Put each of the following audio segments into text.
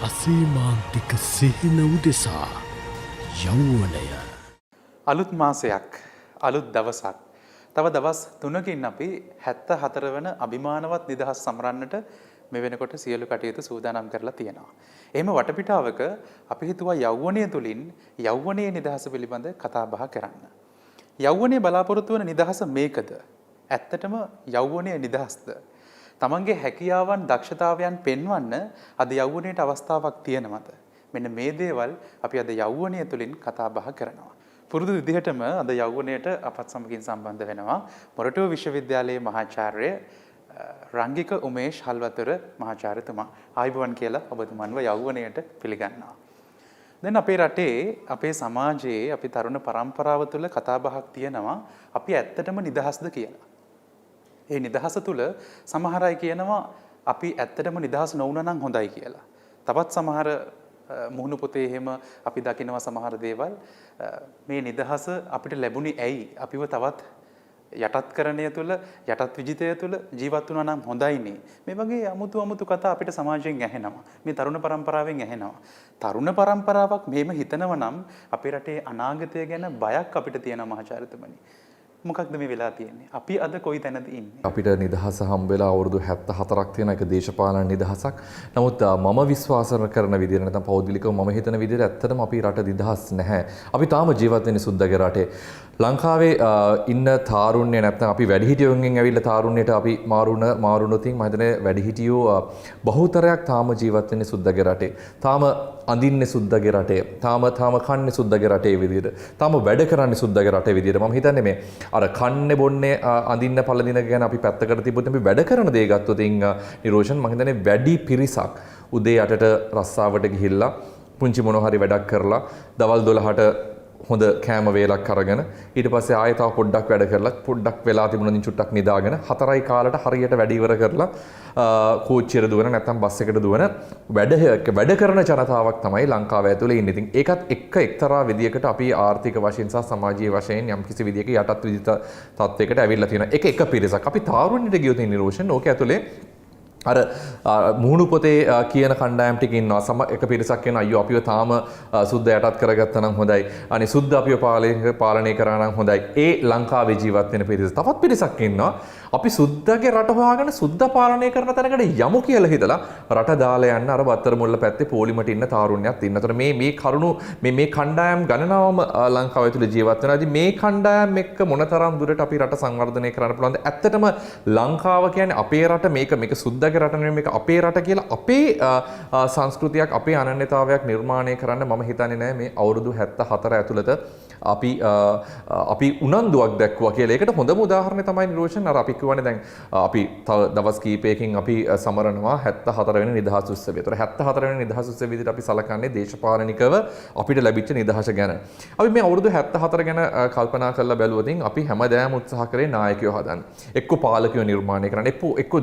අසීමාන්තික සිහින උදෙසා යෞවනය. අලුත් මාසයක් අලුත් දවසක් තව දවස් 3කින් අපි 74 වන අභිමානවත් නිදහස් සමරන්නට මේ වෙනකොට සියලු කටයුතු සූදානම් කරලා තියෙනවා. එහෙම වටපිටාවක අපි හිතුවා යෞවනය තුලින් යෞවනයේ නිදහස පිළිබඳ කතා බහ කරන්න. යෞවනයේ බලාපොරොත්තු වන නිදහස මේකද? ඇත්තටම යෞවනයේ නිදහස්ද? තමන්ගේ හැකියාවන් දක්ෂතාවයන් පෙන්වන්න අද යෞවනයේට අවස්ථාවක් තියෙනවද? මෙන්න මේ දේවල් අපි අද යෞවනය තුලින් කතා බහ කරනවා. පුරුදු විදිහටම අද යෞවනයට අපත් සමගින් සම්බන්ධ වෙනවා මොරටුව විශ්වවිද්‍යාලයේ මහාචාර්ය රංගික උමේෂ් හල්වතර මහාචාර්යතුමා. ආයුබෝවන් කියලා ඔබතුමන්ව යෞවනයට පිළිගන්නවා. දැන් අපේ රටේ අපේ සමාජයේ අපි තරුණ පරම්පරාව තුළ කතා බහක් තියෙනවා අපි ඇත්තටම නිදහස්ද කියලා. ඒ නිදහස තුළ සමහර අය කියනවා අපි ඇත්තටම නිදහස් නොවුණා නම් හොඳයි කියලා. තවත් සමහර මුහුණු පොතේ එහෙම අපි දකිනවා සමහර දේවල් මේ නිදහස අපිට ලැබුණේ ඇයි? අපිව තවත් යටත්කරණය තුළ යටත් විජිතය තුළ ජීවත් වුණා නම් හොඳයිනේ. මේ වගේ අමුතු කතා අපිට සමාජයෙන් ඇහෙනවා. මේ තරුණ පරම්පරාවෙන් ඇහෙනවා. තරුණ පරම්පරාවක් මෙහෙම හිතනවා නම් අපේ රටේ අනාගතය ගැන බයක් අපිට තියෙනවා මහාචාර්යතුමනි. මොකක්ද මේ වෙලා තියෙන්නේ? අපි අද කොයි තැනද ඉන්නේ? අපිට නිදහස හම්බ වෙලා අවුරුදු 74ක් තියෙන එක දේශපාලන නිදහසක්. නමුත් මම විශ්වාස කරන විදිහට නැත්නම් පෞද්ගලිකව මම හිතන විදිහට ඇත්තටම අපි රට නිදහස් නැහැ. අපි තාම ජීවත් වෙන්නේ සුද්දගේ රටේ. ලංකාවේ ඉන්න තාරුණ්‍ය නැත්නම් අපි වැඩිහිටියෝන්ගෙන් ඇවිල්ලා තාරුණ්‍යයට අපි මාරුණොතින් මම හිතන්නේ වැඩිහිටියෝ බහුතරයක් තාම ජීවත් වෙන්නේ සුද්දගේ රටේ. තාම අඳින්නේ සුද්දගේ රටේ. තාම කන්නේ සුද්දගේ රටේ විදිහට. තාම වැඩ කරන්නේ සුද්දගේ රටේ විදිහට. මම හිතන්නේ මේ අර කන්නේ බොන්නේ අඳින්න පළදින ගැන අපි පැත්තකට තිබ්බොත් අපි වැඩ කරන දේ ගත්තොත් නිරෝෂන් මම හිතන්නේ වැඩි පිරිසක් උදේ 8ට රස්සාවට ගිහිල්ලා පුංචි මොනවා හරි වැඩක් කරලා දවල් 12ට හොඳ කෑම වේලක් අරගෙන ඊට පස්සේ ආයෙ තව පොඩ්ඩක් වැඩ කරලා පොඩ්ඩක් වෙලා තිබුණොත් චුට්ටක් නිදාගෙන 4යි කාලට හරියට වැඩ ඉවර කරලා කෝච්චියට දුවන නැත්නම් බස් එකට දුවන වැඩ කරන ජනතාවක් තමයි ලංකාව ඇතුලේ ඉන්නේ. ඉතින් ඒකත් එක්තරා විදියකට අපි ආර්ථික වශයෙන් සහ සමාජීය වශයෙන් යම්කිසි විදියක යටත් විදිත තත්වයකට ඇවිල්ලා තියෙනවා. එක පිරිසක් අපි තාරුණ්‍යයට ගියොත් නිරෝෂන් ඕක ඇතුලේ අර මුහුණු පොතේ කියන කණ්ඩායම් ටික ඉන්නවා. එක පිරිසක් කියන අයියෝ අපිව තාම සුද්ද යටත් කරගත්තා නම් හොඳයි. අනේ සුද්ද අපිව පාලනය කරා නම් හොඳයි. ඒ ලංකාවේ ජීවත් වෙන පිරිස. තවත් පිරිසක් ඉන්නවා. අපි සුද්දගේ රට හොයාගෙන සුද්ද පාලනය කරන තැනකට යමු කියලා හිතලා රට දාලා යන්න අර බත්තර මුල්ල පැත්තේ පොලිමට ඉන්න තාරුණ්‍යයක් ඉන්නතර මේ කරුණු මේ කණ්ඩායම් ගණනාවම ලංකාව ඇතුලේ ජීවත් වෙනවා. ඉතින් මේ කණ්ඩායම් එක්ක මොනතරම් දුරට අපි රට සංවර්ධනය කරන්න පුළුවන්ද? ඇත්තටම ලංකාව කියන්නේ අපේ රට මේක සුද්ද රට මේක අපේ රට කියලා අපේ සංස්කෘතියක් අපේ අනන්‍යතාවයක් නිර්මාණය කරන්න මම හිතන්නේ නැහැ මේ අවුරුදු 74 ඇතුළත අපි උනන්දුවක් දැක්වුවා කියලා. ඒකට හොඳම උදාහරණය තමයි නිරෝෂන් අර අපි කියවනේ දැන් අපි තව දවස් කීපයකින් අපි සමරනවා 74 වෙනි නිදහස් උත්සවය. ඒතර 74 වෙනි නිදහස් උත්සවය විදිහට අපි සලකන්නේ දේශපාලනිකව අපිට ලැබිච්ච නිදහස ගැන. අපි මේ අවුරුදු 74 ගැන කල්පනා කරලා බැලුවොත් හැමදාම උත්සාහ කරේ නායකයෝ හදන්න. එක්ක පාලකයෝ නිර්මාණය කරන්න. එක්ක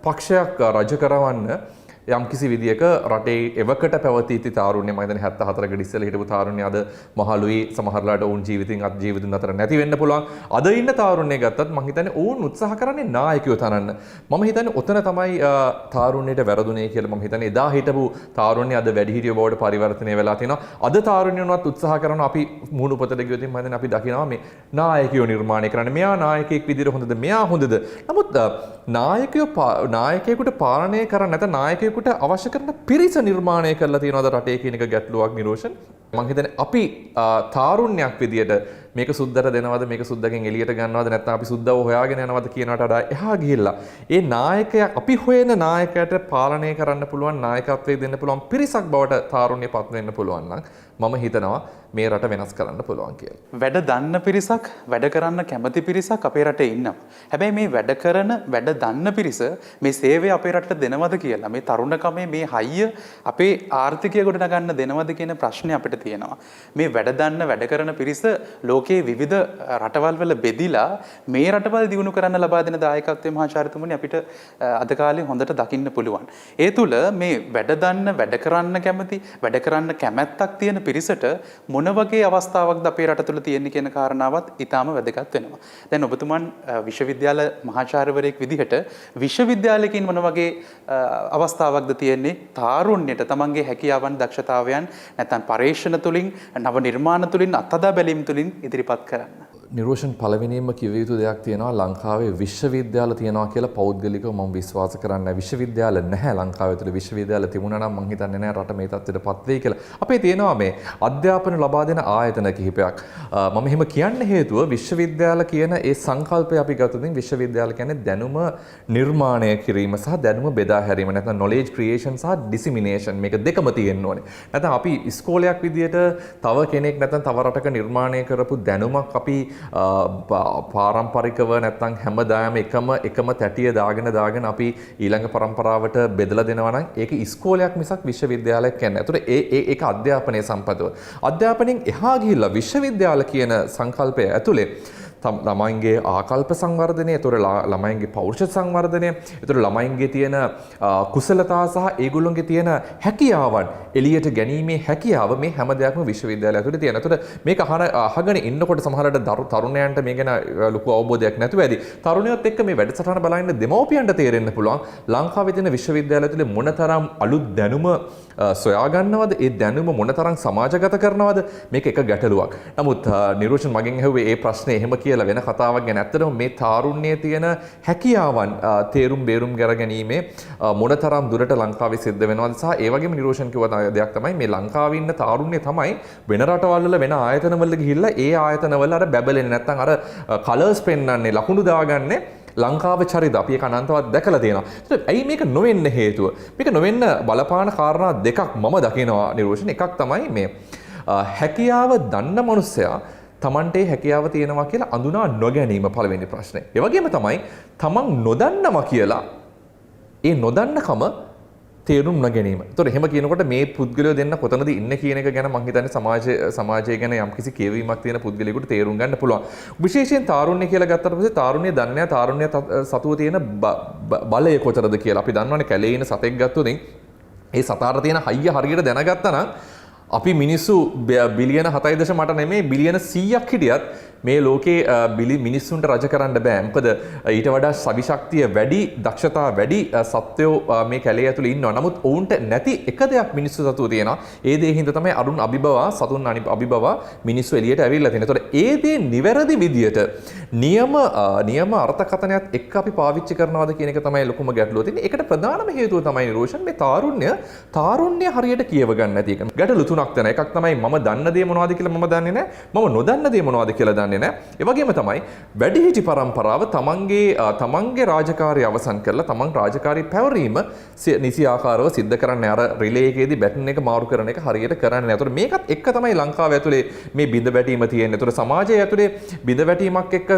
පක්ෂයක් රජ කරවන්න යම් කිසි විදියක රටේ එවකට පැවති තාරුණ්‍ය මම හිතන්නේ 74කට ඉස්සෙල්ලා හිටපු තාරුණ්‍ය අද මහලුයි සමහරලාට ඔවුන් ජීවිතින් අතර නැති වෙන්න පුළුවන්. අද ඉන්න තාරුණ්‍ය ගත්තත් මම හිතන්නේ ඔවුන් උත්සාහ කරන්නේ නායකයෝ තනන්න. මම හිතන්නේ ඔතන තමයි තාරුණ්‍යයට වැරදුනේ කියලා මම හිතන්නේ එදා හිටපු තාරුණ්‍ය අද වැඩිහිටියෝ බවට පරිවර්තනය වෙලා තිනවා. අද තාරුණ්‍යනවත් උත්සාහ කරනවා අපි මුණු පොතට ගියොත් මම හිතන්නේ අපි දකිනවා මේ නායකයෝ නිර්මාණය කරන්න. මෙයා නායකයෙක් විදිහට හොඳද? මෙයා හොඳද? නමුත් නායකයෙකුට පාලනය කරන්න නැත්නම් නායකයෙකුට අවශ්‍ය කරන පිරිස නිර්මාණය කරලා තියෙනවද රටේ කියන එක ගැටලුවක් නිරෝෂන්. මම හිතන්නේ අපි තාරුණ්‍යයක් විදියට මේක සුද්දට දෙනවද මේක සුද්දගෙන් එළියට ගන්නවද නැත්නම් අපි සුද්දව හොයාගෙන යනවද කියනකට වඩා එහා ගිහිල්ලා ඒ නායකයා අපි හොයන නායකයාට පාලනය කරන්න පුළුවන් නායකත්වයේ දෙන්න පුළුවන් පිරිසක් බවට තාරුණ්‍යපත් වෙන්න පුළුවන් නම් මම හිතනවා මේ රට වෙනස් කරන්න පුළුවන් කියලා. වැඩ දන්න පිරිසක් වැඩ කරන්න කැමති පිරිසක් අපේ රටේ ඉන්නවා. හැබැයි මේ වැඩ දන්න පිරිස මේ සේවය අපේ රටට දෙනවද කියලා මේ තරුණකමේ මේ හයිය අපේ ආර්ථිකය ගොඩනගන්න දෙනවද කියන ප්‍රශ්නේ අපිට තියෙනවා. මේ වැඩ කරන පිරිස ලෝකයේ විවිධ රටවල් වල බෙදිලා මේ රටවල් දියුණු කරන්න ලබා දෙන දායකත්වයේ මහාචාර්යතුමනි අපිට අද කාලේ හොඳට දකින්න පුළුවන්. ඒ තුල මේ වැඩ කරන්න කැමති වැඩ කරන්න කැමැත්තක් තියෙන පිරිසට මොන වගේ අවස්ථාවක්ද අපේ රට තුළ තියෙන්නේ කියන කාරණාවත් ඊටාම වැදගත් වෙනවා. දැන් ඔබතුමන් විශ්වවිද්‍යාල මහාචාර්යවරයෙක් විදිහට විශ්වවිද්‍යාලයකින් මොන වගේ අවස්ථාවක්ද තියෙන්නේ තාරුණ්‍යයට තමන්ගේ හැකියාවන් දක්ෂතාවයන් නැත්නම් පරේක්ෂණ තුලින් නව නිර්මාණ තුලින් අත්හදා බැලීම් තුලින් ඉදිරිපත් කරන්න. නිරෝෂන් පළවෙනියෙන්ම කිව යුතු දෙයක් තියෙනවා ලංකාවේ විශ්වවිද්‍යාල තියෙනවා කියලා පෞද්ගලිකව මම විශ්වාස කරන්නේ විශ්වවිද්‍යාල නැහැ ලංකාවේ තුල විශ්වවිද්‍යාල තිබුණා නම් මම හිතන්නේ නැහැ රට මේ තත්ත්වයටපත් වෙයි කියලා. අපේ තියෙනවා මේ අධ්‍යාපන ලබා දෙන ආයතන කිහිපයක්. මම එහෙම කියන්න හේතුව විශ්වවිද්‍යාල කියන ඒ සංකල්පය අපි ගත්තොත් විශ්වවිද්‍යාල කියන්නේ දැනුම නිර්මාණය කිරීම සහ දැනුම බෙදා හැරීම නැත්නම් knowledge creation සහ dissemination මේක දෙකම තියෙන්න ඕනේ. නැත්නම් අපි ඉස්කෝලයක් විදියට තව කෙනෙක් නැත්නම් තව රටක නිර්මාණය කරපු දැනුමක් අපි පාරම්පරිකව නැත්නම් හැමදාම එකම තැටිය දාගෙන අපි ඊළඟ પરම්පරාවට බෙදලා දෙනවා නම් ඒක ඉස්කෝලයක් මිසක් විශ්වවිද්‍යාලයක් කියන්නේ. ඒතර ඒක අධ්‍යාපනයේ සම්පතව. අධ්‍යාපනයෙන් එහා ගිහිල්ලා විශ්වවිද්‍යාල කියන සංකල්පය ඇතුලේ ළමයින්ගේ ආකල්ප සංවර්ධනය, ඒතර ළමයින්ගේ පෞරුෂ සංවර්ධනය, ඒතර ළමයින්ගේ තියෙන කුසලතා සහ ඒගොල්ලොන්ගේ තියෙන හැකියාවන් එළියට ගැනීමේ හැකියාව මේ හැම දෙයක්ම විශ්වවිද්‍යාලය ඇතුලේ තියෙන. ඒතර මේක අහගෙන ඉන්නකොට සමහරවිට තරුණයන්ට මේ ගැන ලොකු අවබෝධයක් නැතුව ඇති. තරුණයොත් එක්ක මේ වැඩසටහන බලන දෙමව්පියන්ට තේරෙන්න පුළුවන් ලංකාවේ තියෙන විශ්වවිද්‍යාල ඇතුලේ මොනතරම් අලුත් දැනුම සොයා ගන්නවද, ඒ දැනුම මොනතරම් සමාජගත කරනවද, මේක එක ගැටලුවක්. නමුත් නිරෝෂන් මගෙන් ඇහුවේ මේ ප්‍රශ්නේ එහෙම කියලා වෙන කතාවක් ගැන. ඇත්තටම මේ තාරුණ්‍යයේ තියෙන හැකියාවන් තේරුම් බේරුම් කරගැනීමේ මොනතරම් දුරට ලංකාවේ සිද්ධ වෙනවද සහ ඒ වගේම නිරෝෂන් කිව්ව දෙයක් තමයි මේ ලංකාවේ ඉන්න තාරුණ්‍ය තමයි වෙන රටවල් වල වෙන ආයතනවල ගිහිල්ලා ඒ ආයතනවල අර බැබලෙන්නේ නැත්නම් අර කලර්ස් පෙන්වන්නේ ලකුණු දාගන්නේ ලංකාවේ චරිත අපි ඒක අනන්තවත් දැකලා තියෙනවා. ඒත් ඇයි මේක නොවෙන්න හේතුව? මේක නොවෙන්න බලපාන කාරණා දෙකක් මම දකිනවා නිරෝෂන්. එකක් තමයි මේ හැකියාව දන්න මනුස්සයා තමන්ට හැකියාව තියෙනවා කියලා අඳුනා නොගැනීම පළවෙනි ප්‍රශ්නේ. ඒ වගේම තමයි තමන් නොදන්නවා කියලා ඒ නොදන්නකම තේරුම් නොගැනීම. ඒතකොට එහෙම කියනකොට මේ පුද්ගලයෝ දෙන්න කොතනද ඉන්නේ කියන එක ගැන මම හිතන්නේ සමාජය ගැන යම්කිසි කියවීමක් තියෙන පුද්ගලයෙකුට තේරුම් ගන්න පුළුවන්. විශේෂයෙන් තාරුණ්‍ය කියලා ගත්තට පස්සේ තාරුණ්‍ය දන්නේ තාරුණ්‍ය සතුව තියෙන බලය කොතරද කියලා. අපි දන්නවනේ කැලේ ඉන්න සතෙක් ගත්තොත් ඒ සතාට තියෙන හයිය හරියට දැනගත්තා නම් අපි මිනිස්සු බිලියන 7.8 නෙමෙයි බිලියන 100ක් හිටියත් මේ ලෝකේ මිනිස්සුන්ට රජ කරන්න බෑ. මොකද ඊට වඩා සවි ශක්තිය වැඩි, දක්ෂතා වැඩි සත්වෝ මේ කැලේ ඇතුලේ ඉන්නවා. නමුත් ඔවුන්ට නැති එක දෙයක් මිනිස්සු සතුව තියෙනවා. ඒ දේ හින්දා තමයි අරුන් අභිබවා සතුන් අභිබවා මිනිස්සු එළියට ඇවිල්ලා තියෙන්නේ. ඒතකොට ඒ දේ නිවැරදි විදියට නියම අර්ථකථනයත් එක්ක අපි පාවිච්චි කරනවාද කියන එක තමයි ලොකුම ගැටලුව තියෙන්නේ. ඒකට ප්‍රධානම හේතුව තමයි නිරෝෂන් මේ තාරුණ්‍ය හරියට කියව ගන්න නැති එක. ගැටලු තුනක් තියෙනවා. එකක් තමයි මම දන්න දේ මොනවද කියලා මම දන්නේ නැහැ. මම නොදන්න දේ මොනවද කියලා දන්නේ නැහැ. ඒ වගේම තමයි වැඩිහිටි පරම්පරාව තමන්ගේ රාජකාරිය අවසන් කරලා තමන් රාජකාරිය පැවරීම නිසි ආකාරව සිද්ධ කරන්නේ අර රිලේ එකේදී බැටන් එක මාරු කරන එක හරියට කරන්නේ නැහැ. ඒතකොට මේකත් එක්ක තමයි ලංකාව ඇතුලේ මේ බිඳ වැටීම තියෙන්නේ. ඒතකොට සමාජය ඇතුලේ බිඳ වැටීමක් එක්ක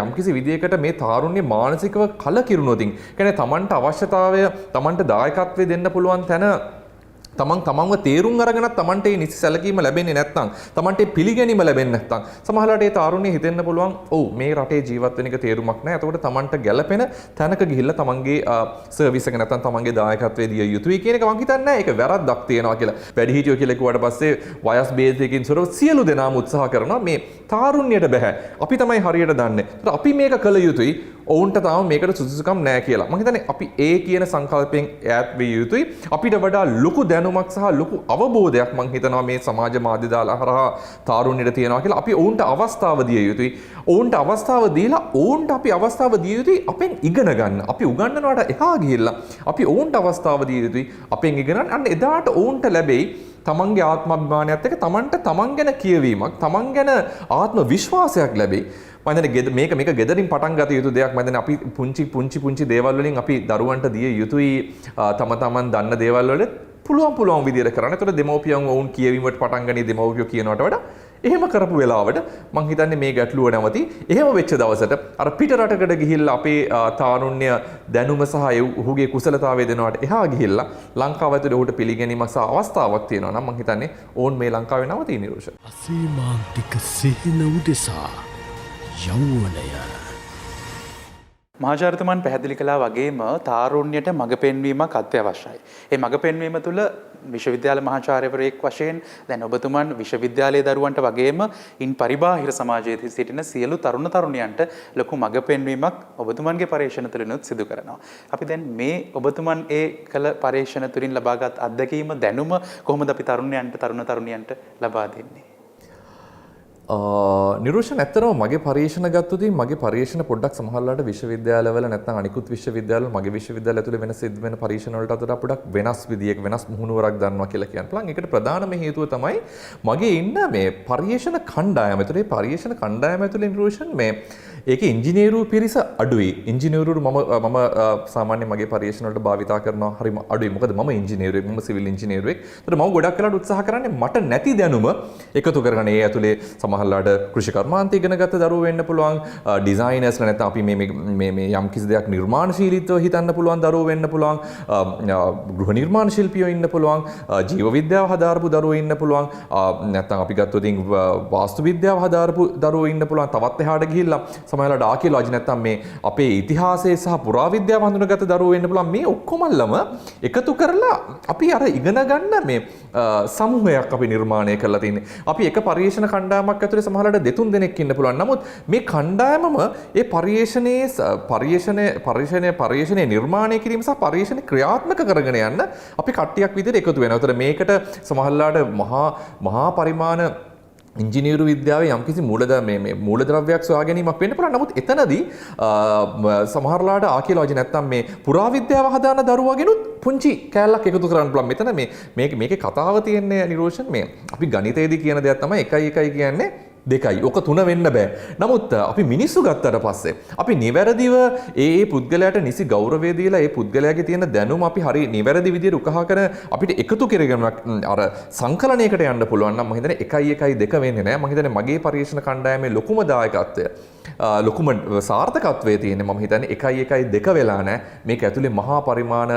යම්කිසි විදියකට මේ තාරුණ්‍ය මානසිකව කලකිරුණොතින් කියන්නේ තමන්ට අවශ්‍යතාවය තමන්ට දායකත්වය දෙන්න පුළුවන් තැන තමන්ව තේරුම් අරගෙනත් තමන්ට ඒ නිසි සැලකීම ලැබෙන්නේ නැත්නම් තමන්ට පිළිගැනීම ලැබෙන්නේ නැත්නම් සමහරවිට ඒ තාරුණ්‍ය හිතෙන්න පුළුවන් ඔව් මේ රටේ ජීවත් වෙන එක තේරුමක් නැහැ. එතකොට තමන්ට ගැළපෙන තැනක ගිහිල්ලා තමන්ගේ සර්විස් එක නැත්නම් තමන්ගේ දායකත්වයේ දිය යුතුයි කියන එක මං හිතන්නේ නැහැ. ඒක වැරද්දක් තියෙනවා කියලා. වැඩිහිටියෝ කියලා කිව්වට පස්සේ වයස් භේදයකින් සොරව සියලු දෙනාම උත්සාහ කරනවා මේ තාරුණ්‍යයට බෑ. අපි තමයි හරියට දන්නේ. අපි මේක කළ යුතුයි. ඔවුන්ට තාම මේකට සුදුසුකම් නැහැ කියලා. මම හිතන්නේ අපි ඒ කියන සංකල්පයෙන් ඈත් විය යුතුයි. අපිට වඩා ලොකු දැනුමක් සහ ලොකු අවබෝධයක් මම හිතනවා මේ සමාජ මාධ්‍ය දාලා හරහා තාරුණ්‍යයට තියෙනවා කියලා. අපි ඔවුන්ට අවස්ථාව දිය යුතුයි. ඔවුන්ට අවස්ථාව දීලා ඔවුන්ට අපි අවස්ථාව දිය යුතුයි අපෙන් ඉගෙන ගන්න. අපි උගන්වනවට එහා ගිහිල්ලා අපි ඔවුන්ට අවස්ථාව දිය යුතුයි අපෙන් ඉගෙන ගන්න. අන්න එදාට ඔවුන්ට ලැබෙයි තමන්ගේ ආත්මාභිමානයත් එක්ක තමන්ට තමන් ගැන කියවීමක්, තමන් ගැන ආත්ම විශ්වාසයක් ලැබෙයි. මේක ගෙදරින් පටන් ගත යුතු දෙයක්. මම අපි පුංචි දේවල් වලින් අපි දරුවන්ට දිය යුතුයි තමන් දන්න දේවල් වල පුළුවන් විදියට කරන්න. ඒතකොට දෙමෝපියන් වුන් කියවීමට පටන් ගන්නේ දෙමෝපියෝ කියනවට වඩා එහෙම කරපු වෙලාවට මම හිතන්නේ මේ ගැටලුව නැවති. එහෙම වෙච්ච දවසට අර පිට රටකට ගිහිල්ලා අපේ තාරුණ්‍ය දැනුම සහ ඔහුගේ කුසලතාවය දෙනවට එහා ගිහිල්ලා ලංකාව ඇතුලේ ඔහුට පිළිගැනීමක් සහ අවස්ථාවක් තියෙනවා නම් මම හිතන්නේ ඕන් මේ ලංකාවේ නවතින නිරෝෂ. අසීමාන්තික සිහින උදෙසා යෞවනය මහාචාර්යතුමන් පැහැදිලි කළා වගේම තාරුණ්‍යයට මඟ පෙන්වීමක් අත්‍යවශ්‍යයි. ඒ මඟ පෙන්වීම තුළ විශ්වවිද්‍යාල මහාචාර්යවරයෙක් වශයෙන් දැන් ඔබතුමන් විශ්වවිද්‍යාලයේ දරුවන්ට වගේම ඉන් පරිබාහිර සමාජයේ සිටින සියලු තරුණ තරුණියන්ට ලොකු මඟ පෙන්වීමක් ඔබතුමන්ගේ පරීක්ෂණ තුළිනුත් සිදු කරනවා. අපි දැන් මේ ඔබතුමන් ඒ කළ පරීක්ෂණ තුළින් ලබාගත් අත්දැකීම දැනුම කොහොමද අපි තරුණයන්ට තරුණ තරුණියන්ට ලබා දෙන්නේ? නිරෝෂන් ඇත්තරම මගේ පරීක්ෂණ ගත්තොත් මගේ පරීක්ෂණ පොඩ්ඩක් සමහරවිට විශ්වවිද්‍යාලවල නැත්නම් අනිකුත් විශ්වවිද්‍යාලවල මගේ විශ්වවිද්‍යාලය ඇතුලේ වෙන සිද්ධ වෙන පරීක්ෂණ වලට අතර පොඩ්ඩක් වෙනස් විදියක වෙනස් මුහුණුවරක් ගන්නවා කියලා කියන්න පුළුවන්. ඒකට ප්‍රධානම හේතුව තමයි මගේ ඉන්න මේ පරීක්ෂණ කණ්ඩායම ඇතුලේ පරීක්ෂණ කණ්ඩායම ඇතුලේ නිරෝෂන් මේ ඒකේ ඉංජිනේරු පිරිස අඩුයි. ඉංජිනේරු මම සාමාන්‍යයෙන් මගේ පරීක්ෂණ වලට භාවිතා කරනවා හරිම අඩුයි. මොකද මම ඉංජිනේරුවෙක්, මම සිවිල් ඉංජිනේරුවෙක්. ඒතර මම ගොඩක් වෙලාවට උත්සාහ කරන්නේ මට නැති දැනුම එකතු කරගෙන ඒ ඇතුලේ සමහරලාට කෘෂි කර්මාන්තය ඉගෙන ගත්ත දරුවෝ වෙන්න පුළුවන්, ඩිසයිනර්ස්ලා නැත්නම් අපි මේ යම් කිසි දෙයක් නිර්මාණශීලීත්වව හිතන්න පුළුවන් දරුවෝ වෙන්න පුළුවන්, ගෘහ නිර්මාණ ශිල්පියෝ ඉන්න පුළුවන්, ජීව විද්‍යාව හදාරපු දරුවෝ ඉන්න පුළුවන්, නැත්නම් අපි ගත්තොත් වාස්තු විද්‍යාව හදාරපු දරුවෝ ඉන්න පුළුවන්. තවත් එහාට ගිහිල්ලා සමහරවිට ආකියොලොජි නැත්නම් මේ අපේ ඉතිහාසයේ සහ පුරාවිද්‍යාව හඳුනාගත්ත දරුවෝ වෙන්න පුළුවන්. මේ ඔක්කොමල්ලම එකතු කරලා අපි අර ඉගෙන ගන්න මේ සමූහයක් අපි නිර්මාණය කරලා තියෙන්නේ. අපි එක පරීක්ෂණ කණ්ඩායමක් ඇතුලේ සමහරවිට දෙතුන් දෙනෙක් ඉන්න පුළුවන්. නමුත් මේ කණ්ඩායමම ඒ පරීක්ෂණයේ නිර්මාණය කිරීම සහ පරීක්ෂණ ක්‍රියාත්මක කරගෙන යන්න අපි කට්ටියක් විදිහට එකතු වෙනවා. ඒතර මේකට සමහරවිට මහා පරිමාණ ඉංජිනේරු විද්‍යාවේ යම්කිසි මූලද්‍රව්‍යයක් සොයා ගැනීමක් වෙන්න පුළුවන්. නමුත් එතනදී සමහරලාට ආකියොලොජි නැත්තම් මේ පුරාවිද්‍යාව හදාන දරුවගෙනුත් පුංචි කෑල්ලක් එකතු කරන්න පුළුවන්. මෙතන මේකේ කතාව තියෙන්නේ නිරෝෂන් මේ අපි ගණිතයේදී කියන දෙයක් තමයි 1 කියන්නේ 2යි. ඔක 3 වෙන්න බෑ. නමුත් අපි මිනිස්සු ගත්තට පස්සේ අපි නිවැරදිව ඒ පුද්ගලයාට නිසි ගෞරවය දීලා ඒ පුද්ගලයාගේ තියෙන දැනුම අපි හරි නිවැරදි විදිහට උකහා කර අපිට එකතු කරගෙන අර සංකලනයකට යන්න පුළුවන් නම් මම හිතන්නේ 1 වෙන්නේ නෑ. මම හිතන්නේ මගේ පරීක්ෂණ කණ්ඩායමේ ලොකුම දායකත්වය ලොකුම සාර්ථකත්වයේ තියෙන්නේ මම හිතන්නේ 1 වෙලා නෑ. මේක ඇතුලේ මහා පරිමාණ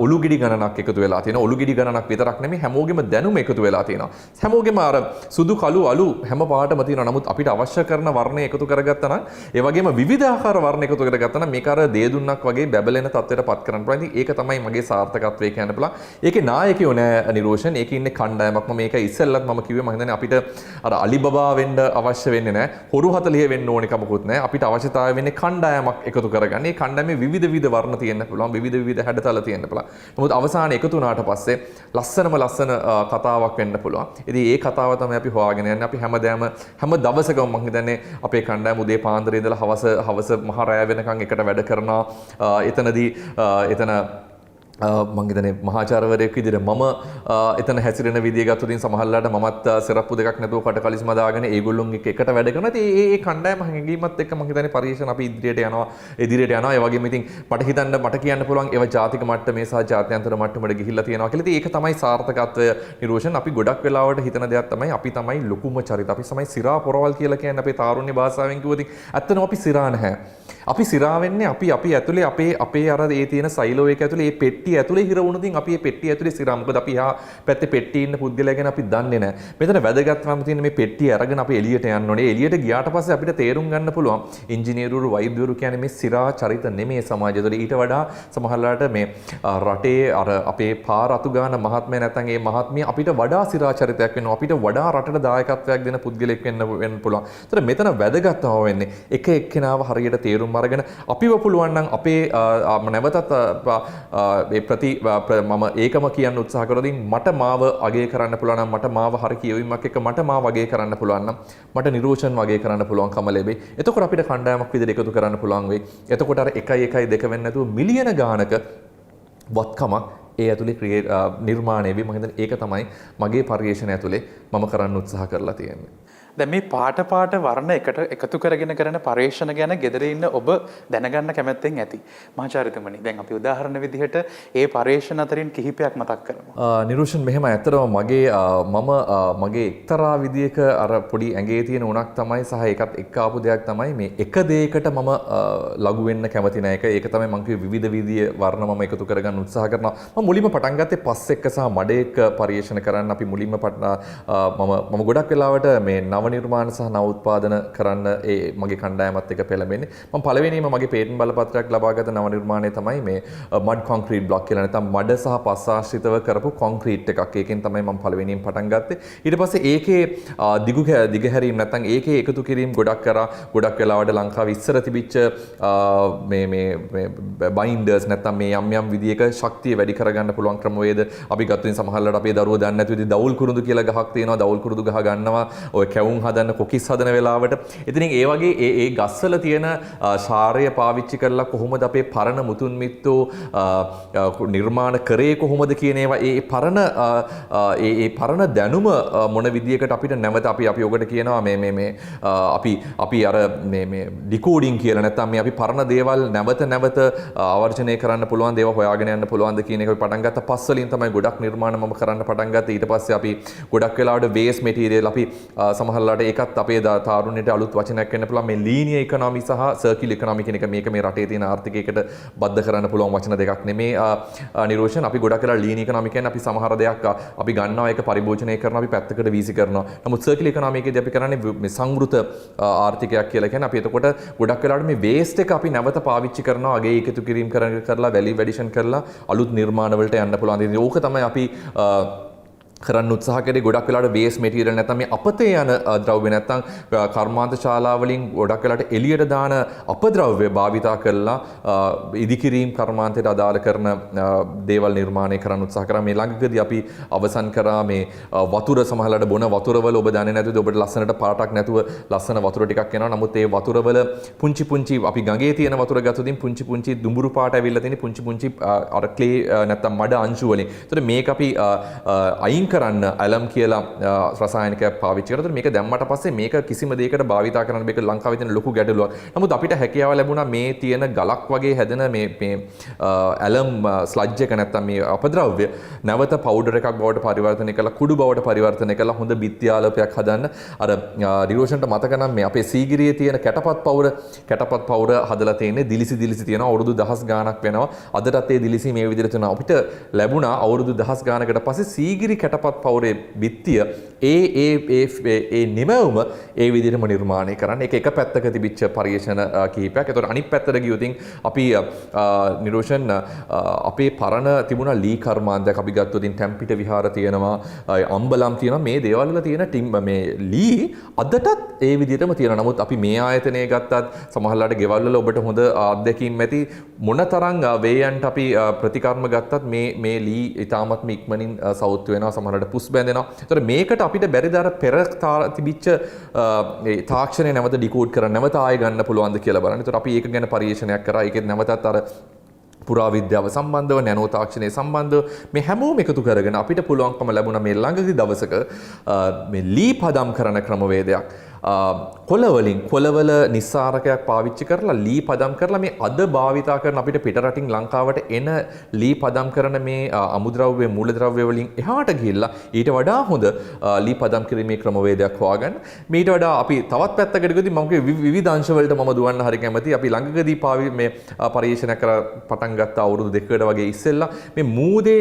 ඔලුගිඩි ගණනක් එකතු වෙලා තියෙනවා. ඔලුගිඩි ගණනක් විතරක් නෙමෙයි හැමෝගෙම දැනුම එකතු වෙලා තියෙනවා. හැමෝගෙම අර සුදු කළු අලු හැම පාට තියෙනවා. නමුත් අපිට අවශ්‍ය කරන වර්ණ එකතු කරගත්තා නම් ඒ වගේම විවිධාකාර වර්ණ එකතු කරගත්තා නම් මේක අර දේ දුන්නක් වගේ බැබලෙන තත්ත්වයට පත් කරන්න පුළුවන්. ඉතින් ඒක තමයි මගේ සාර්ථකත්වය කියන්න පුළුවන්. ඒකේ නායකයෝ නෑ නිරෝෂන්. ඒකේ ඉන්නේ කණ්ඩායමක්. මම මේක ඉස්සෙල්ලත් මම කිව්වේ මම හිතන්නේ අපිට අර අලිබබා වෙන්න අවශ්‍ය වෙන්නේ නෑ. හොරු 40 වෙන්න ඕනේ කමකුත් නෑ. අපිට අවශ්‍යතාවය වෙන්නේ කණ්ඩායමක් එකතු කරගන්න. මේ කණ්ඩායමේ විවිධ වර්ණ තියෙන්න පුළුවන්. විවිධ හැඩතල තියෙන්න පුළුවන්. නමුත් අවසානයේ එකතු වුණාට පස්සේ ලස්සන කතාවක් වෙන්න පුළුවන්. ඉතින් ඒ කතාව තමයි අපි හොයාගෙන යන්නේ. අපි හැම දවසකම මම හිතන්නේ අපේ කණ්ඩායම උදේ පාන්දරේ ඉඳලා හවස මහ රැය වෙනකන් එකට වැඩ කරනවා. එතන මම හිතන්නේ මහාචාර්යවරයෙක් විදිහට මම එතන හැසිරෙන විදිය ගත්තොත් සමහරවිට මමත් සරප්පු දෙකක් නැතුව කටකලිස්ම දාගෙන ඒගොල්ලොන් එකට වැඩ කරනවා. ඉතින් ඒ කණ්ඩායම හැංගීමත් එක්ක මම හිතන්නේ පරීක්ෂණ අපි ඉදිරියට යනවා. ඒ වගේම ඉතින් මට කියන්න පුළුවන් ඒවා ජාතික මට්ටමේ සහ ජාත්‍යන්තර මට්ටමට ගිහිල්ලා තියෙනවා කියලා. ඉතින් ඒක තමයි සාර්ථකත්වය නිරෝෂන්. අපි ගොඩක් වෙලාවට හිතන දෙයක් තමයි අපි තමයි ලොකුම චරිත. අපි තමයි සිරා පොරවල් කියලා කියන්නේ අපේ තාරුණ්‍ය භාෂාවෙන් කිව්වොත් ඇත්තටම අපි සිරා නැහැ. අපි සිරා වෙන්නේ අපි ඇතුලේ අපේ අර ඒ තියෙන සයිලෝ එක ඇතුලේ ඒ පෙට්ටිය ඇතුලේ හිර වුණොතින් අපි මේ පෙට්ටිය ඇතුලේ සිරා. මොකද අපි එහා පැත්තේ පෙට්ටියේ ඉන්න පුද්ගලයා ගැන අපි දන්නේ නැහැ. මෙතන වැදගත්කම තියෙන මේ පෙට්ටිය අරගෙන අපි එළියට යන්න ඕනේ. එළියට ගියාට පස්සේ අපිට තේරුම් ගන්න පුළුවන් ඉංජිනේරුවරු වෛද්‍යවරු කියන්නේ මේ සිරා චරිත නෙමෙයි සමාජය තුළ. ඊට වඩා සමහරලාට මේ රටේ අර අපේ පාර අතු ගන්න මහත්මයා නැත්නම් ඒ මහත්මිය අපිට වඩා සිරා චරිතයක් වෙනවා. අපිට වඩා රටට දායකත්වයක් දෙන පුද්ගලෙක් වෙන්න පුළුවන්. ඒතර මෙතන වැදගත්කම වෙන්නේ එක එක්කෙනාව හරියට තේරුම් අරගෙන අපිව පුළුවන් නම් අපේ නැවතත් මම ඒකම කියන්න උත්සාහ කරොත් මට මාව අගය කරන්න පුළුවන් නම් මට මාව හරි කියවීමක් එක්ක මට මාව අගය කරන්න පුළුවන් නම් මට නිරෝෂන් වගේ කරන්න පුළුවන්කම ලැබෙයි. එතකොට අපිට කණ්ඩායමක් විදිහට එකතු කරන්න පුළුවන් වෙයි. එතකොට අර 1 වෙන්නේ නැතුව මිලියන ගානක වත්කමක් ඒ ඇතුලේ නිර්මාණය වෙයි. මම හිතන්නේ ඒක තමයි මගේ පරිශ්‍රණය ඇතුලේ මම කරන්න උත්සාහ කරලා තියෙන්නේ. දැන් මේ පාට වර්ණ එකතු කරගෙන කරන පරීක්ෂණ ගැන ගෙදර ඉන්න ඔබ දැනගන්න කැමැත්තෙන් ඇති. මහාචාර්යතුමනි දැන් අපි උදාහරණ විදිහට ඒ පරීක්ෂණ අතරින් කිහිපයක් මතක් කරමු. නිරෝෂන් මෙහෙම ඇත්තටම මගේ එක්තරා විදියක අර පොඩි ඇඟේ තියෙන උණක් තමයි සහ ඒකත් එක්ක ආපු දෙයක් තමයි මේ එක දෙයකට මම ලඝු වෙන්න කැමති නැහැ. ඒක තමයි මම කිව්වේ විවිධ විදිය වර්ණ මම එකතු කරගන්න උත්සාහ කරනවා. මම මුලින්ම පටන් ගත්තේ පස් එක්ක සහ මඩ එක්ක පරීක්ෂණ කරන්න. අපි මුලින්ම මම ගොඩක් වෙලාවට මේ නව නව නිර්මාණ සහ නව උත්පාදන කරන්න ඒ මගේ කණ්ඩායමත් එක්ක පෙළඹෙන්නේ. මම පළවෙනිම මගේ පේටන්ට් බලපත්‍රයක් ලබාගත නව නිර්මාණය තමයි මේ මඩ් කොන්ක්‍රීට් බ්ලොක් කියලා නැත්නම් මඩ සහ පස් ආශ්‍රිතව කරපු කොන්ක්‍රීට් එකක්. ඒකෙන් තමයි මම පළවෙනියෙන් පටන් ගත්තේ. ඊට පස්සේ ඒකේ දිගහැරීම් නැත්නම් ඒකේ එකතු කිරීම ගොඩක් කරා. ගොඩක් වෙලාවට ලංකාවේ ඉස්සර තිබිච්ච මේ බයින්ඩර්ස් නැත්නම් මේ යම් විදියක ශක්තිය වැඩි කරගන්න පුළුවන් ක්‍රමවේද අපි ගත්තින් සමහරවිට අපේ දරුවෝ දන්නේ නැති විදිහ දවුල් කුරුඳු කියලා ගහක් තියෙනවා. දවුල් කුරුඳු ගහ ගන්නවා ඔය කැවුම් හදන්න කොකිස් හදන වෙලාවට. ඉතින් ඒ වගේ ඒ ගස්වල තියෙන ශාරය පාවිච්චි කරලා කොහොමද අපේ පරණ මුතුන් මිත්තෝ නිර්මාණ කරේ කොහොමද කියන ඒවා ඒ පරණ දැනුම මොන විදියකට අපිට නැවත අපි ඔකට කියනවා මේ අපි අර මේ ඩිකෝඩින් කියලා නැත්නම් මේ අපි පරණ දේවල් නැවත ආවර්ජනය කරන්න පුළුවන් දේවල් හොයාගෙන යන්න පුළුවන්ද කියන එක අපි පටන් ගත්ත පස්වලින් තමයි ගොඩක් නිර්මාණ මම කරන්න පටන් ගත්තේ. ඊට පස්සේ අපි ගොඩක් වෙලාවට වේස් මෙටීරියල් අපි සමහරලාට ඒකත් අපේ තාරුණ්‍යයට අලුත් වචනයක් වෙන්න පුළුවන් මේ ලීනියර් ඉකොනොමි සහ සර්කියුලර් ඉකොනොමි කියන එක මේක මේ රටේ තියෙන ආර්ථිකයකට බද්ධ කරන්න පුළුවන් වචන දෙකක් නෙමේ. නිරෝෂන් අපි ගොඩක් වෙලා ලීනියර් ඉකොනොමි කියන්නේ අපි සමහර දෙයක් අපි ගන්නවා ඒක පරිභෝජනය කරනවා අපි පැත්තකට වීසි කරනවා. නමුත් සර්කියුලර් ඉකොනොමි එකේදී අපි කරන්නේ මේ සංවෘත ආර්ථිකයක් කියලා කියන්නේ අපි එතකොට ගොඩක් වෙලාවට මේ වේස්ට් එක අපි නැවත පාවිච්චි කරනවා අගේ එකතු කිරීම කරලා වැලියු ඇඩිෂන් කරලා අලුත් නිර්මාණ වලට යන්න පුළුවන්. ඉතින් ඕක තමයි අපි කරන්න උත්සාහ කරේ. ගොඩක් වෙලාවට බේස් මෙටීරියල් නැත්නම් මේ අපතේ යන ද්‍රව්‍ය නැත්නම් කර්මාන්ත ශාලා වලින් ගොඩක් වෙලාවට එළියට දාන අපද්‍රව්‍ය භාවිතා කරලා ඉදිකිරීම් කර්මාන්තයට අදාළ කරන දේවල් නිර්මාණය කරන්න උත්සාහ කරා. මේ ළඟකදී අපි අවසන් කරා මේ වතුර සමහරලාට බොන වතුරවල ඔබ දන්නේ නැතුවද ඔබට ලස්සනට පාටක් නැතුව ලස්සන වතුර ටිකක් එනවා. නමුත් ඒ වතුරවල පුංචි අපි ගඟේ තියෙන වතුර ගත්තොත් පුංචි දුඹුරු පාට ඇවිල්ලා තියෙන පුංචි අර ක්ලේ නැත්නම් මඩ අංශු වලින්. ඒතර මේක අපි අයින් කරන්න ඇලම් කියලා රසායනිකයක් පාවිච්චි කරලා මේක දැම්මට පස්සේ මේක කිසිම දෙයකට භාවිතා කරන්න මේක ලංකාවේ තියෙන ලොකු ගැටලුවක්. නමුත් අපිට හැකියාව ලැබුණා මේ තියෙන ගලක් වගේ හැදෙන මේ ඇලම් ස්ලජ් එක නැත්තම් මේ අපද්‍රව්‍ය නැවත පවුඩර් එකක් බවට පරිවර්තනය කරලා කුඩු බවට පරිවර්තනය කරලා හොඳ බිත්ති ආලෝපයක් හදන්න. අර රිරෝෂන්ට මතක නම් මේ අපේ සීගිරියේ තියෙන කැටපත් පවුර හදලා තියෙන්නේ දිලිසි තියෙනවා අවුරුදු 10 ගාණක් වෙනවා. අදටත් ඒ දිලිසි මේ විදිහට තියෙනවා. අපිට ලැබුණා අවුරුදු 10 ගාණකට පස්සේ සීගිරි කැටපත් පවුරේ බිත්තිය ඒ නිමවුම ඒ විදිහටම නිර්මාණය කරන්න. ඒක එක පැත්තක තිබිච්ච පරිශන කිහිපයක්. ඒතකොට අනිත් පැත්තට ගියොතින් අපි නිරෝෂන් අපේ පරණ තිබුණා ලී කර්මාන්තයක් අපි ගත්තොත් ටැම්පිට විහාර තියෙනවා, අම්බලම් තියෙනවා. මේ දේවල් වල තියෙන මේ ලී අදටත් ඒ විදිහටම තියෙනවා. නමුත් අපි මේ ආයතනය ගත්තත් සමහරවිට ගෙවල් වල ඔබට හොඳ අත්දැකීම් ඇති මොනතරම් වේයන්ට අපි ප්‍රතිකර්ම ගත්තත් මේ ලී ඊටාත්ම ඉක්මනින් සවුත් වෙනවා. සමහරවිට පුස් බැඳෙනවා. ඒතර මේකට අපිට බැරිද අර පෙර තිබිච්ච ඒ තාක්ෂණය නැවත ඩිකෝඩ් කරන්න නැවත ආයෙ ගන්න පුළුවන්ද කියලා බලන්න. ඒතර අපි ඒක ගැන පරීක්ෂණයක් කරා. ඒකෙත් නැවතත් අර පුරාවිද්‍යාව සම්බන්ධව නැනෝ තාක්ෂණය සම්බන්ධව මේ හැමෝම එකතු කරගෙන අපිට පුළුවන්කම ලැබුණා මේ ළඟදී දවසක මේ ලී පදම් කරන ක්‍රමවේදයක් කොළවල නිස්සාරකයක් පාවිච්චි කරලා ලී පදම් කරලා මේ අද භාවිතා කරන අපිට පිටරටින් ලංකාවට එන ලී පදම් කරන මේ අමුද්‍රව්‍ය මූලද්‍රව්‍ය වලින් එහාට ගිහිල්ලා ඊට වඩා හොඳ ලී පදම් කිරීමේ ක්‍රමවේදයක් හොයාගන්න. මේට වඩා අපි තවත් පැත්තකට ගියොත් මම විවිධ අංශ වලට මම දුවන්න හරි කැමතියි. අපි ළඟදී මේ පරීක්ෂණ කර පටන් ගත්ත අවුරුදු දෙකකට වගේ ඉස්සෙල්ලා මේ මූදේ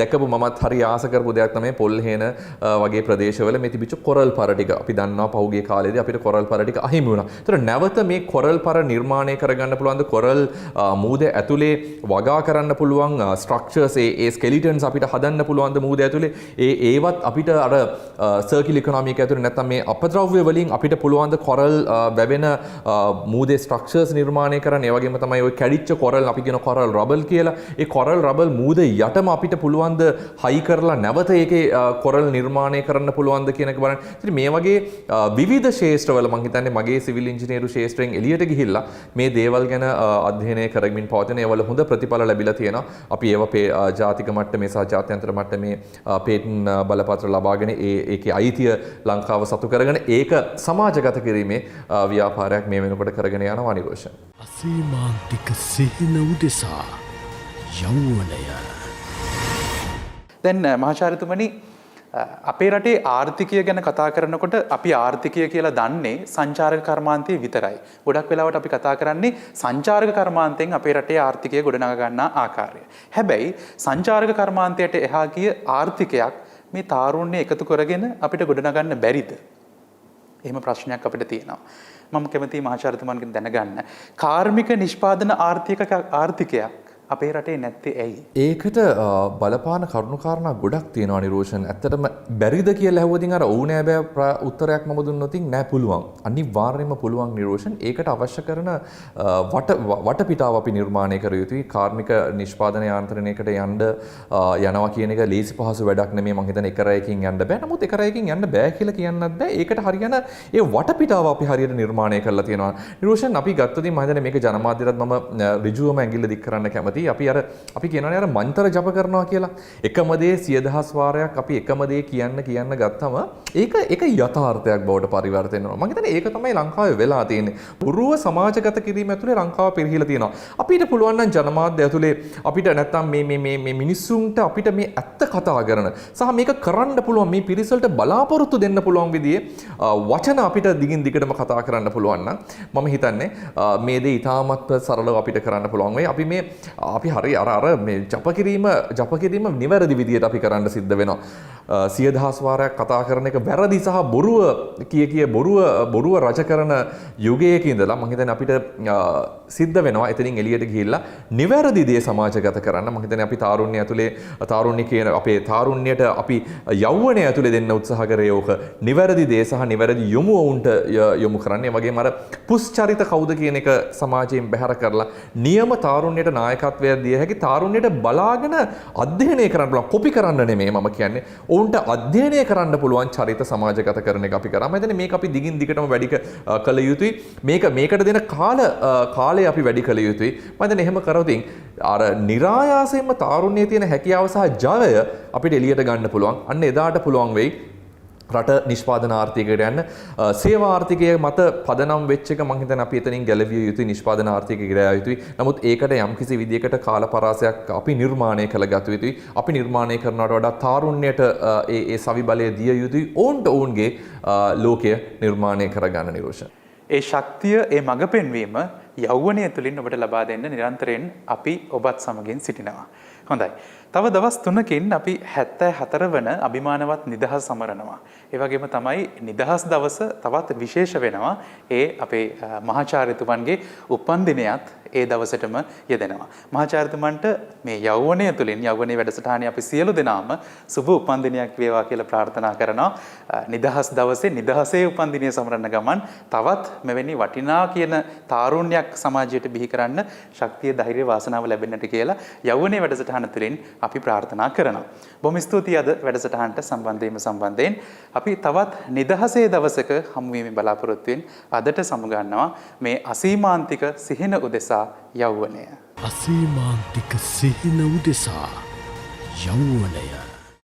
දැකපු මමත් හරි ආස කරපු දෙයක් තමයි පොල්හේන වගේ ප්‍රදේශවල මේ තිබිච්ච කොරල් පර ටික. අපි දන්නවා පහුගිය කාලේදී අපිට කොරල් පර ටික අහිමි වුණා. ඒතර නැවත මේ කොරල් පර නිර්මාණය කරගන්න පුළුවන්ද? කොරල් මූදේ ඇතුලේ වගා කරන්න පුළුවන් ස්ට්‍රක්චර්ස් ඒ ස්කෙලිටන්ස් අපිට හදන්න පුළුවන්ද මූදේ ඇතුලේ? ඒවත් අපිට අර සර්කියුලර් ඉකොනොමි එක ඇතුලේ නැත්නම් මේ අපද්‍රව්‍ය වලින් අපිට පුළුවන්ද කොරල් වැවෙන මූදේ ස්ට්‍රක්චර්ස් නිර්මාණය කරන්න? ඒ වගේම තමයි ওই කැඩිච්ච කොරල් අපි කියන කොරල් රබල් කියලා. ඒ කොරල් රබල් මූදේ යටම අපිට පුළුවන්ද හයි කරලා නැවත ඒකේ කොරල් නිර්මාණය කරන්න පුළුවන්ද කියන එක බලන්න. ඉතින් මේ වගේ විවිධ ශේෂ්ත්‍රවල මම හිතන්නේ මගේ සිවිල් ඉංජිනේරු ශේෂ්ත්‍රයෙන් එළියට ගිහිල්ලා මේ දේවල් ගැන අධ්‍යයනය කරමින් පවතින ඒවල හොඳ ප්‍රතිඵල ලැබිලා තියෙනවා. අපි ඒවා ජාතික මට්ටමේ සහ ජාත්‍යන්තර මට්ටමේ පේටන්ට් බලපත්‍ර ලබාගෙන ඒකේ අයිතිය ලංකාව සතු කරගෙන ඒක සමාජගත කිරීමේ ව්‍යාපාරයක් මේ වෙනකොට කරගෙන යනවා නිරෝෂන්. අසීමාන්තික සිහින උදෙසා යෞවනය. දැන් මහාචාර්යතුමනි අපේ රටේ ආර්ථිකය ගැන කතා කරනකොට අපි ආර්ථිකය කියලා දන්නේ සංචාරක කර්මාන්තය විතරයි. ගොඩක් වෙලාවට අපි කතා කරන්නේ සංචාරක කර්මාන්තයෙන් අපේ රටේ ආර්ථිකය ගොඩනගා ගන්නා ආකාරය. හැබැයි සංචාරක කර්මාන්තයට එහා ගිය ආර්ථිකයක් මේ තාරුණ්‍ය එකතු කරගෙන අපිට ගොඩනගන්න බැරිද? එහෙම ප්‍රශ්නයක් අපිට තියෙනවා. මම කැමතියි මහාචාර්යතුමන්ගෙන් දැනගන්න. කාර්මික නිෂ්පාදන ආර්ථිකයක් අපේ රටේ නැත්තේ ඇයි? ඒකට බලපාන කරුණුකාරණා ගොඩක් තියෙනවා නිරෝෂන්. ඇත්තටම බැරිද කියලා ඇහුවදින් අර ඕනෑ බෑ උත්තරයක් මම දුන්නොතින් නෑ පුළුවන්. අනිවාර්යයෙන්ම පුළුවන් නිරෝෂන්. ඒකට අවශ්‍ය කරන වටපිටාව අපි නිර්මාණය කර යුතුයි. කාර්මික නිෂ්පාදන යාන්ත්‍රණයකට යනවා කියන එක ලේසි පහසු වැඩක් නෙමෙයි. මම හිතන්නේ එක රැයකින් යන්න බෑ. නමුත් එක රැයකින් යන්න බෑ කියලා කියන්නත් බෑ. ඒකට හරියන ඒ වටපිටාව අපි හරියට නිර්මාණය කරලා තියෙනවා. නිරෝෂන් අපි ගත්තොතින් මම හිතන්නේ මේක ජනමාධ්‍යරත් මම ඍජුවම ඇඟිල්ල දික් කරන්න කැමතියි. අපි කියනවානේ අර මන්තර ජප කරනවා කියලා. එකම දේ 10000 වාරයක් අපි එකම දේ කියන්න ගත්තම ඒක යථාර්ථයක් බවට පරිවර්තනය වෙනවා. මම හිතන්නේ ඒක තමයි ලංකාවේ වෙලා තියෙන්නේ. බොරුව සමාජගත කිරීම ඇතුලේ ලංකාව පිරිහිලා තියෙනවා. අපිට පුළුවන් නම් ජනමාධ්‍ය ඇතුලේ අපිට නැත්තම් මේ මිනිස්සුන්ට අපිට මේ ඇත්ත කතා කරන සහ මේක කරන්න පුළුවන් මේ පිරිසලට බලාපොරොත්තු දෙන්න පුළුවන් විදිහේ වචන අපිට දිගින් දිගටම කතා කරන්න පුළුවන් නම් මම හිතන්නේ මේ දේ ඉතාමත් සරලව අපිට කරන්න පුළුවන් වෙයි. අපි හරි අර මේ ජප කිරීම නිවැරදි විදියට අපි කරන්න සිද්ධ වෙනවා. 10000 වාරයක් කතා කරන එක වැරදි සහ බොරුව රජ කරන යුගයක ඉඳලා මම හිතන්නේ අපිට සිද්ධ වෙනවා එතනින් එළියට ගිහිල්ලා නිවැරදි දේ සමාජගත කරන්න. මම හිතන්නේ අපි තාරුණ්‍ය ඇතුලේ තාරුණ්‍ය කියන අපේ තාරුණ්‍යයට අපි යෞවනය ඇතුලේ දෙන්න උත්සාහ කරේ ඕක නිවැරදි දේ සහ නිවැරදි යොමු වුන්ට යොමු කරන්න. ඒ වගේම අර පුස්චරිත කවුද කියන එක සමාජයෙන් බැහැර කරලා නියම තාරුණ්‍යයට නායකත්වය දිය හැකි තාරුණ්‍යයට බලාගෙන අධ්‍යයනය කරන්න පුළුවන්. කොපි කරන්න නෙමෙයි මම කියන්නේ. ඔවුන්ට අධ්‍යයනය කරන්න පුළුවන් චරිත සමාජගත කරන එක අපි කරා. මම හිතන්නේ මේක අපි දිගින් දිගටම වැඩි කළ යුතුයි. මේකට දෙන කාලය අපි වැඩි කළ යුතුයි. මම හිතන්නේ එහෙම කරොතින් අර નિરાයාසයෙන්ම තාරුණ්‍යයේ තියෙන හැකියාව සහ ජවය අපිට එළියට ගන්න පුළුවන්. අන්න එදාට පුළුවන් වෙයි රට නිෂ්පාදන ආර්ථිකයට යන්න. සේවා ආර්ථිකය මත පදනම් වෙච්ච එක මම හිතන්නේ අපි එතනින් ගැලවිය යුතුයි. නිෂ්පාදන ආර්ථිකයට ගිය යුතුයි. නමුත් ඒකට යම්කිසි විදියකට කාල පරාසයක් අපි නිර්මාණය කළගත යුතුයි. අපි නිර්මාණය කරනවට වඩා තාරුණ්‍යයට ඒ සවි බලය දිය යුතුයි. ඔවුන්ගේ ලෝකය නිර්මාණය කරගන්න නිරෝෂ. ඒ ශක්තිය ඒ මඟ පෙන්වීම යෞවනය තුළින් ඔබට ලබා දෙන්න නිරන්තරයෙන් අපි ඔබත් සමගින් සිටිනවා. හොඳයි. තව දවස් 3කින් අපි 74 වන අභිමානවත් නිදහස් සමරනවා. ඒ වගේම තමයි නිදහස් දවස තවත් විශේෂ වෙනවා. ඒ අපේ මහාචාර්යතුමන්ගේ උපන්දිනයත් ඒ දවසටම යෙදෙනවා. මහාචාර්යතුමන්ට මේ යෞවනය තුළින් යෞවනයේ වැඩසටහනේ අපි සියලු දෙනාම සුබ උපන්දිනයක් වේවා කියලා ප්‍රාර්ථනා කරනවා. නිදහස් දවසේ නිදහසේ උපන්දිනය සමරන ගමන් තවත් මෙවැනි වටිනා කියන තාරුණ්‍යයක් සමාජයට බිහි කරන්න ශක්තිය ධෛර්ය වාසනාව ලැබෙන්නට කියලා යෞවනයේ වැඩසටහන තුළින් අපි ප්‍රාර්ථනා කරනවා. බොහොම ස්තුතියි අද වැඩසටහනට සම්බන්ධයෙන් අපි තවත් නිදහසේ දවසක හමුවීමේ බලාපොරොත්තුවෙන් අදට සමුගන්නවා මේ අසීමාන්තික සිහින උදෙසා යෞවනය. අසීමාන්තික සිහින උදෙසා යෞවනය